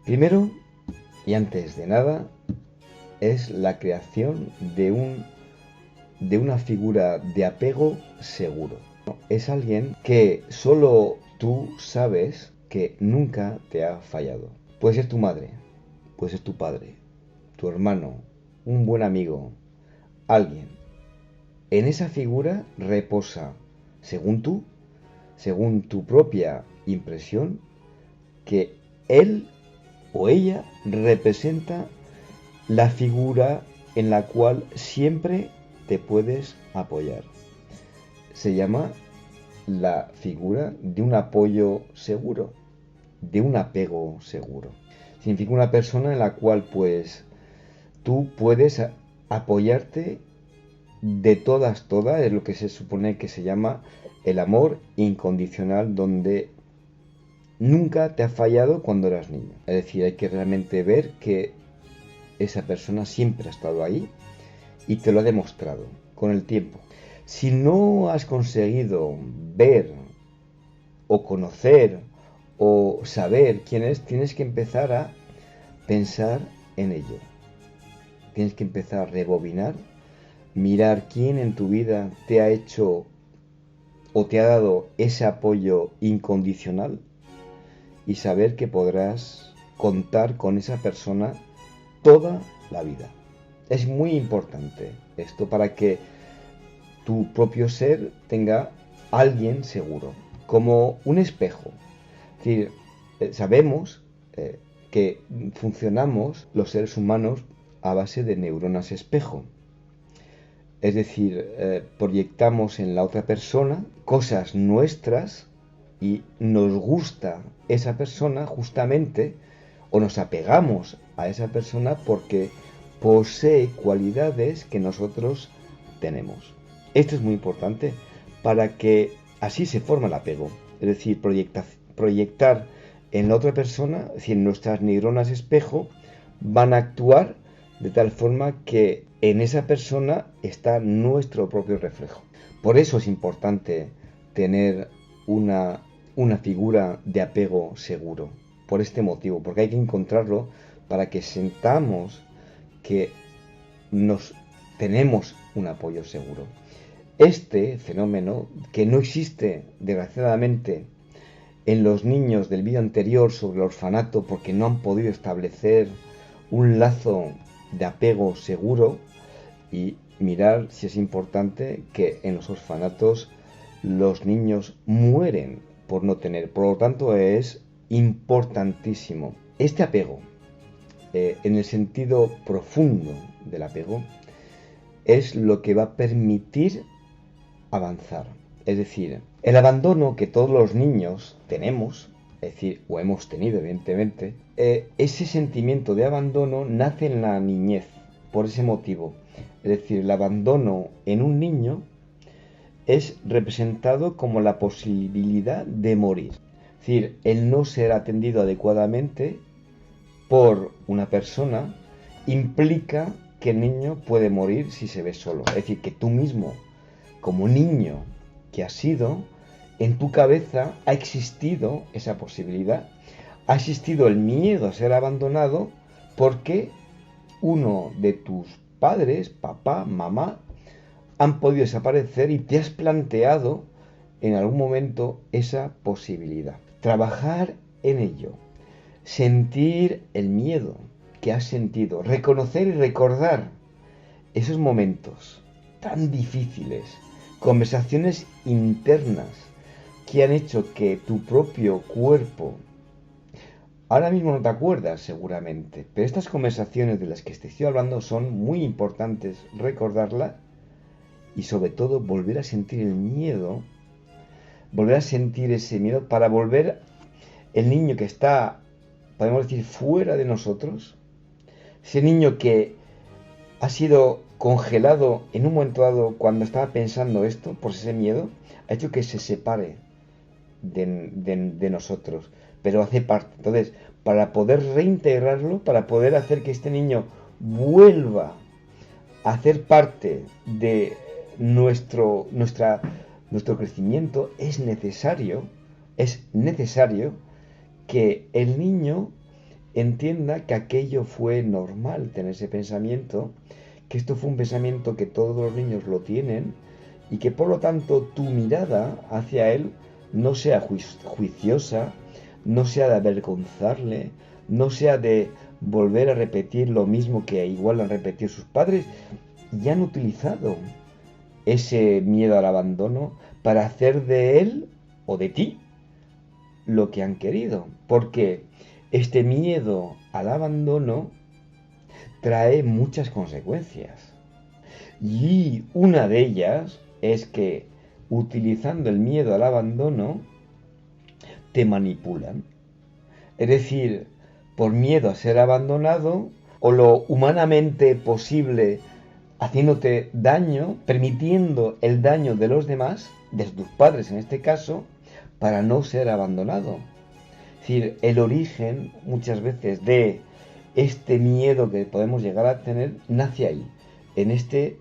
Primero, y antes de nada, es la creación de una figura de apego seguro. Es alguien que solo tú sabes que nunca te ha fallado. Puede ser tu madre, puede ser tu padre, tu hermano, un buen amigo, alguien. En esa figura reposa, según tú, según tu propia impresión, que él o ella representa la figura en la cual siempre te puedes apoyar. Se llama la figura de un apoyo seguro, de un apego seguro. Significa una persona en la cual pues tú puedes apoyarte de todas, es lo que se supone que se llama el amor incondicional, donde nunca te ha fallado cuando eras niño. Es decir, hay que realmente ver que esa persona siempre ha estado ahí y te lo ha demostrado con el tiempo. Si no has conseguido ver o conocer o saber quién es, tienes que empezar a pensar en ello. Tienes que empezar a rebobinar, mirar quién en tu vida te ha hecho o te ha dado ese apoyo incondicional y saber que podrás contar con esa persona toda la vida. Es muy importante esto para que tu propio ser tenga alguien seguro, como un espejo. Es decir, sabemos que funcionamos los seres humanos a base de neuronas espejo. Es decir, proyectamos en la otra persona cosas nuestras y nos gusta esa persona justamente, o nos apegamos a esa persona porque posee cualidades que nosotros tenemos. Esto es muy importante para que así se forma el apego. Es decir, proyectar en la otra persona, es decir, nuestras neuronas espejo van a actuar de tal forma que en esa persona está nuestro propio reflejo. Por eso es importante tener una figura de apego seguro. Por este motivo, porque hay que encontrarlo para que sentamos que nos tenemos un apoyo seguro. Este fenómeno, que no existe desgraciadamente en los niños del vídeo anterior sobre el orfanato porque no han podido establecer un lazo de apego seguro, y mirar si es importante que en los orfanatos los niños mueren por no tener. Por lo tanto, es importantísimo. Este apego, en el sentido profundo del apego, es lo que va a permitir avanzar. Es decir, el abandono que todos los niños tenemos, es decir, o hemos tenido evidentemente, ese sentimiento de abandono nace en la niñez, por ese motivo. Es decir, el abandono en un niño es representado como la posibilidad de morir. Es decir, el no ser atendido adecuadamente por una persona implica que el niño puede morir si se ve solo. Es decir, que tú mismo, como niño que has sido, en tu cabeza ha existido esa posibilidad. Ha existido el miedo a ser abandonado porque uno de tus padres, papá, mamá, han podido desaparecer y te has planteado en algún momento esa posibilidad. Trabajar en ello, sentir el miedo que has sentido, reconocer y recordar esos momentos tan difíciles, conversaciones internas que han hecho que tu propio cuerpo, ahora mismo no te acuerdas seguramente, pero estas conversaciones de las que te estoy hablando son muy importantes recordarlas y sobre todo volver a sentir el miedo, volver a sentir ese miedo para volver el niño que está, podemos decir, fuera de nosotros, ese niño que ha sido congelado en un momento dado cuando estaba pensando esto, por ese miedo, ha hecho que se separe de nosotros, pero hace parte. Entonces, para poder reintegrarlo, para poder hacer que este niño vuelva a hacer parte de nuestro crecimiento, es necesario que el niño entienda que aquello fue normal, tener ese pensamiento, que esto fue un pensamiento que todos los niños lo tienen y que por lo tanto tu mirada hacia él no sea juiciosa, no sea de avergonzarle, no sea de volver a repetir lo mismo que igual han repetido sus padres y han utilizado ese miedo al abandono para hacer de él o de ti lo que han querido. Porque este miedo al abandono trae muchas consecuencias. Y una de ellas es que utilizando el miedo al abandono te manipulan. Es decir, por miedo a ser abandonado o lo humanamente posible haciéndote daño, permitiendo el daño de los demás, de tus padres en este caso, para no ser abandonado. Es decir, el origen muchas veces de este miedo que podemos llegar a tener nace ahí, en este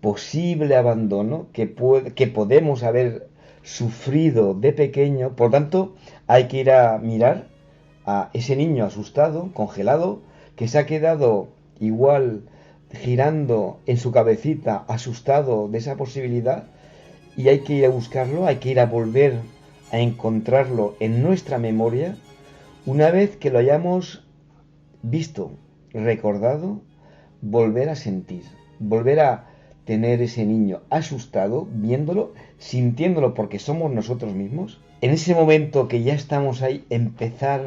posible abandono que podemos haber sufrido de pequeño. Por tanto, hay que ir a mirar a ese niño asustado, congelado, que se ha quedado igual girando en su cabecita, asustado de esa posibilidad, y hay que ir a buscarlo, hay que ir a volver a encontrarlo en nuestra memoria, una vez que lo hayamos visto, recordado, volver a sentir, volver a tener ese niño asustado, viéndolo, sintiéndolo porque somos nosotros mismos. En ese momento que ya estamos ahí, empezar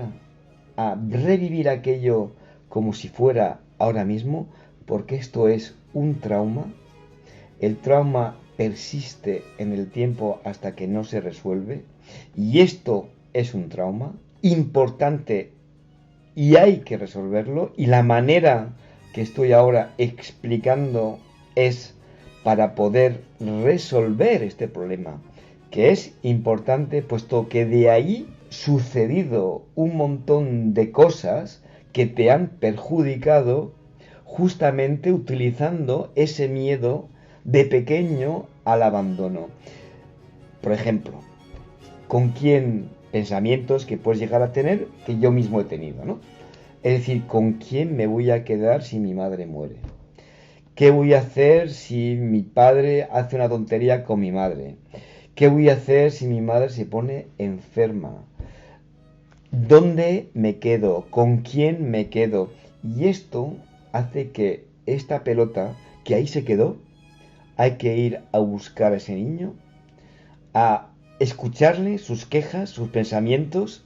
a revivir aquello como si fuera ahora mismo, porque esto es un trauma. El trauma persiste en el tiempo hasta que no se resuelve, y esto es un trauma importante y hay que resolverlo, y la manera que estoy ahora explicando es para poder resolver este problema, que es importante puesto que de ahí sucedido un montón de cosas que te han perjudicado justamente utilizando ese miedo de pequeño al abandono. Por ejemplo, ¿con quién? Pensamientos que puedes llegar a tener que yo mismo he tenido, ¿no? Es decir, ¿con quién me voy a quedar si mi madre muere? ¿Qué voy a hacer si mi padre hace una tontería con mi madre? ¿Qué voy a hacer si mi madre se pone enferma? ¿Dónde me quedo? ¿Con quién me quedo? Y esto hace que esta pelota, que ahí se quedó, hay que ir a buscar a ese niño, a escucharle sus quejas, sus pensamientos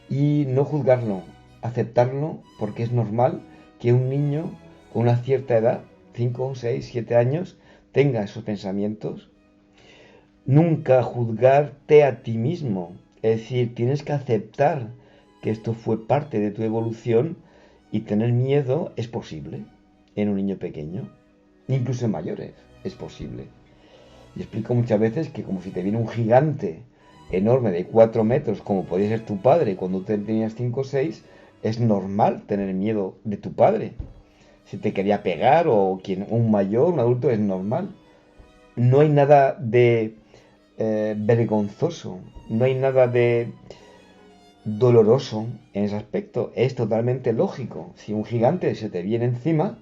y no juzgarlo, aceptarlo, porque es normal que un niño con una cierta edad, 5, 6, 7 años, tenga esos pensamientos. Nunca juzgarte a ti mismo, es decir, tienes que aceptar que esto fue parte de tu evolución, y tener miedo es posible en un niño pequeño, incluso en mayores es posible. Y explico muchas veces que como si te viene un gigante enorme de 4 metros, como podía ser tu padre cuando te tenías 5 o 6, es normal tener miedo de tu padre. Si te quería pegar o un mayor, un adulto, es normal. No hay nada de vergonzoso, no hay nada de doloroso en ese aspecto. Es totalmente lógico. Si un gigante se te viene encima,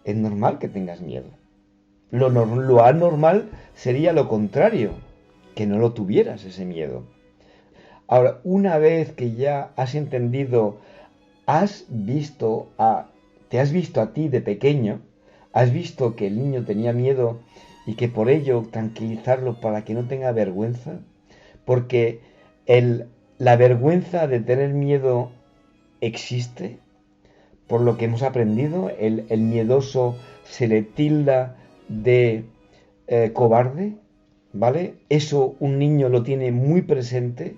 es normal que tengas miedo. Lo anormal sería lo contrario, que no lo tuvieras ese miedo. Ahora, una vez que ya has entendido, te has visto a ti de pequeño, has visto que el niño tenía miedo y que por ello tranquilizarlo para que no tenga vergüenza, porque la vergüenza de tener miedo existe, por lo que hemos aprendido, el miedoso se le tilda de cobarde, ¿vale? Eso un niño lo tiene muy presente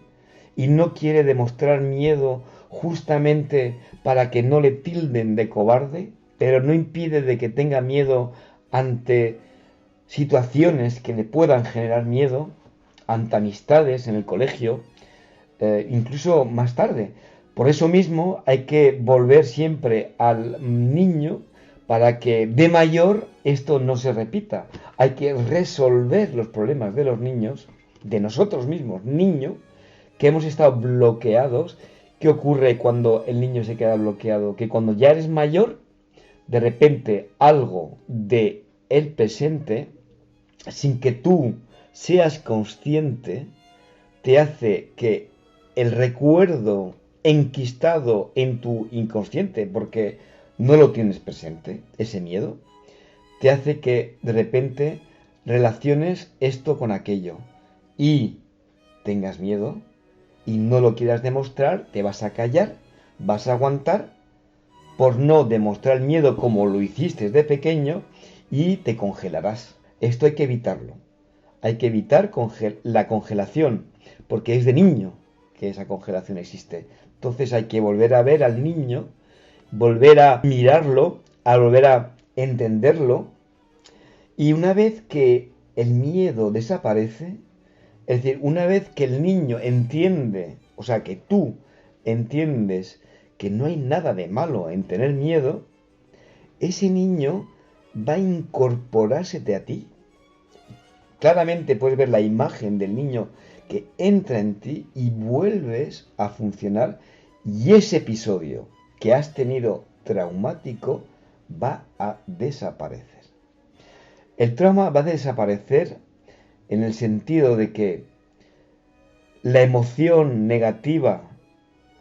y no quiere demostrar miedo justamente para que no le tilden de cobarde, pero no impide de que tenga miedo ante situaciones que le puedan generar miedo, ante amistades en el colegio, incluso más tarde. Por eso mismo hay que volver siempre al niño para que de mayor esto no se repita. Hay que resolver los problemas de los niños, de nosotros mismos, niños, que hemos estado bloqueados, ¿Qué ocurre cuando el niño se queda bloqueado? Que cuando ya eres mayor, de repente algo de el presente, sin que tú seas consciente, te hace que el recuerdo enquistado en tu inconsciente, porque no lo tienes presente, ese miedo, te hace que de repente relaciones esto con aquello y tengas miedo y no lo quieras demostrar, te vas a callar, vas a aguantar por no demostrar miedo como lo hiciste de pequeño y te congelarás. Esto hay que evitarlo. Hay que evitar la congelación, porque es de niño que esa congelación existe. Entonces hay que volver a ver al niño, volver a mirarlo, a volver a entenderlo. Y una vez que el miedo desaparece, es decir, una vez que el niño entiende, o sea, que tú entiendes que no hay nada de malo en tener miedo, ese niño va a incorporársete a ti. Claramente puedes ver la imagen del niño que entra en ti y vuelves a funcionar y ese episodio que has tenido traumático va a desaparecer. El trauma va a desaparecer en el sentido de que la emoción negativa,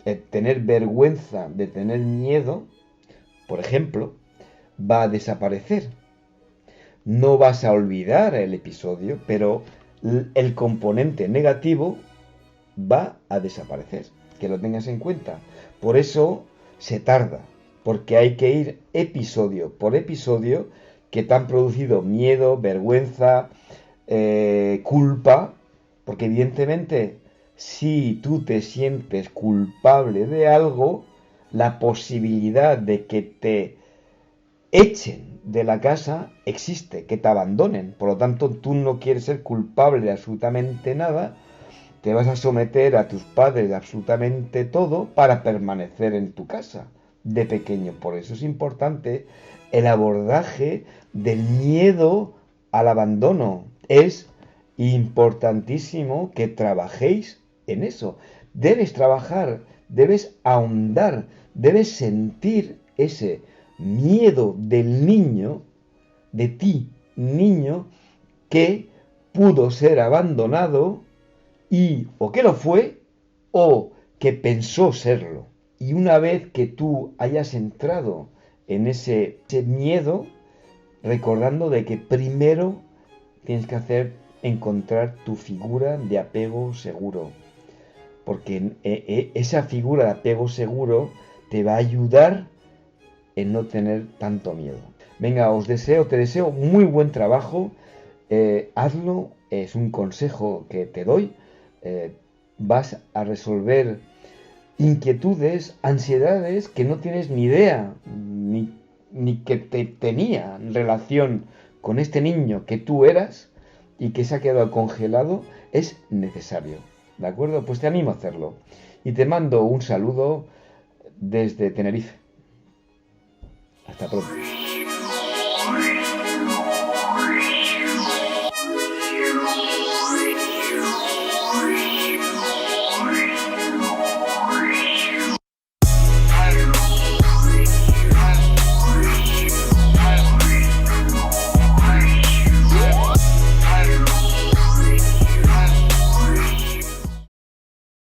de tener vergüenza, de tener miedo, por ejemplo, va a desaparecer. No vas a olvidar el episodio, pero el componente negativo va a desaparecer. Que lo tengas en cuenta. Por eso se tarda, porque hay que ir episodio por episodio que te han producido miedo, vergüenza, culpa, porque evidentemente si tú te sientes culpable de algo, la posibilidad de que te echen de la casa existe, que te abandonen. Por lo tanto, tú no quieres ser culpable de absolutamente nada, te vas a someter a tus padres de absolutamente todo para permanecer en tu casa de pequeño. Por eso es importante el abordaje del miedo al abandono. Es importantísimo que trabajéis en eso. Debes trabajar, debes ahondar, debes sentir ese miedo del niño, de ti, niño, que pudo ser abandonado y o que lo fue o que pensó serlo. Y una vez que tú hayas entrado en ese miedo, recordando de que primero tienes que encontrar tu figura de apego seguro. Porque esa figura de apego seguro te va a ayudar en no tener tanto miedo. Venga, te deseo muy buen trabajo. Hazlo, es un consejo que te doy. Vas a resolver inquietudes, ansiedades que no tienes ni idea, ni que te tenía en relación con este niño que tú eras y que se ha quedado congelado, es necesario. ¿De acuerdo? Pues te animo a hacerlo. Y te mando un saludo desde Tenerife. Hasta pronto.